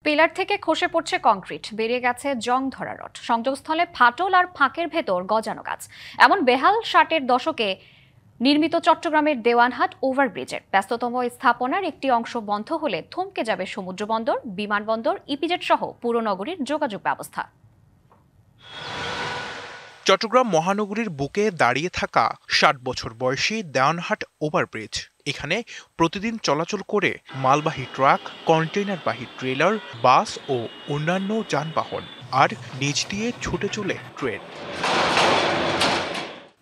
Pillar থেকে খসে পড়ছে কংক্রিট, বেরিয়ে গেছে জং ধরা রড, সংযোগস্থলে ফাটল আর ফাঁকের ভেতর গজানো গাছ। এমন বেহাল 60-এর দশকে নির্মিত চট্টগ্রামের দেওয়ানহাট ওভারব্রিজের ব্যস্ততম স্থাপনার একটি অংশ বন্ধ হলে থমকে যাবে সমুদ্র বন্দর, বিমানবন্দর, ইপিজেড সহ পুরো নগরীর যোগাযোগ ব্যবস্থা। চট্টগ্রাম মহানগরীর বুকে দাঁড়িয়ে থাকা 60 বছর বয়সী দেওয়ানহাট ওভারব্রিজ। এখানে প্রতিদিন চলাচল করে মালবাহী ট্রাক, কন্টেইনারবাহী ট্রেলার, বাস ও অন্যান্য যানবাহন, আর নিচ দিয়ে ছুটে চলে ট্রেন।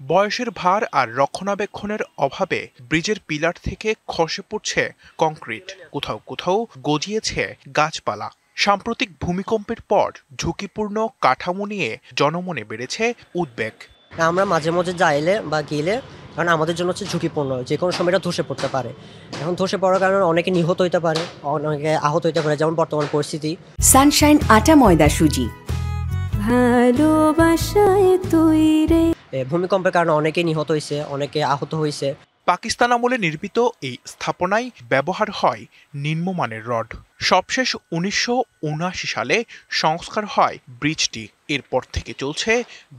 বয়সের ভার আর রক্ষণাবেক্ষণের অভাবে ব্রিজের পিলার থেকে খসে পড়ছে কংক্রিট, কোথাও কোথাও গজিয়েছে গাছপালা। সাম্প্রতিক ভূমিকম্পের পর ঝুঁকিপূর্ণ কাঠামো নিয়ে জনমনে বেড়েছে উদ্বেগ। আমরা মাঝে মাঝে যাইলে বা গেলে, কারণ আমাদের জন্য হচ্ছে ঝুঁকিপূর্ণ, যে কোনো সময় এটা ধসে পড়তে পারে। এখন ধসে পড়ার কারণে অনেকে নিহত হইতে পারে, অনেকে আহত হইতে পারে, যেমন বর্তমান পরিস্থিতি। সানশাইন আটা ময়দা সুজি, ভালোবাসায় তৈরি। ভূমিকম্পের কারণে অনেকে নিহত হয়েছে, অনেকে আহত হয়েছে। পাকিস্তান আমলে নির্মিত এই স্থাপনায় ব্যবহার হয় নিম্নমানের রড। সবশেষ 1979 সালে সংস্কার হয় ব্রিজটি। এরপর থেকে চলছে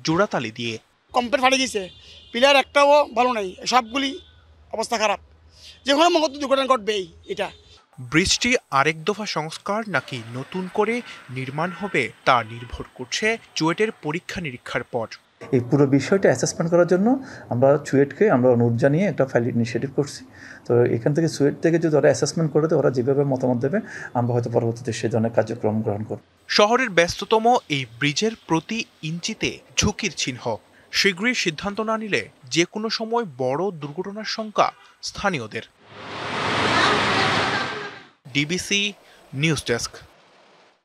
জোড়াতালি দিয়ে। কম্পের ফাটে গেছে, পিলার একটাও ভালো নাই, সবগুলি অবস্থা খারাপ, যে কোনো মহৎ দুর্ঘটনা ঘটবেই। এটা ব্রিজটি আরেক দফা সংস্কার নাকি নতুন করে নির্মাণ হবে তা নির্ভর করছে চুয়েটের পরীক্ষা নিরীক্ষার পর। এই পুরো বিষয়টা অ্যাসেসমেন্ট করার জন্য আমরা চুয়েটকে অনুরোধ জানিয়ে একটা ফাইল ইনিশিয়েটিভ করছি। তো এখান থেকে চুয়েট থেকে যদি ওরা অ্যাসেসমেন্ট করে দেয়, ওরা যেভাবে মতামত দেবে, আমরা হয়তো পরবর্তীতে সে ধরনের কার্যক্রম গ্রহণ করব। শহরের ব্যস্ততম এই ব্রিজের প্রতি ইঞ্চিতে ঝুঁকির চিহ্ন। শীঘ্রই সিদ্ধান্ত না নিলে যে কোনো সময় বড় দুর্ঘটনার শঙ্কা স্থানীয়দের। DBC news desk.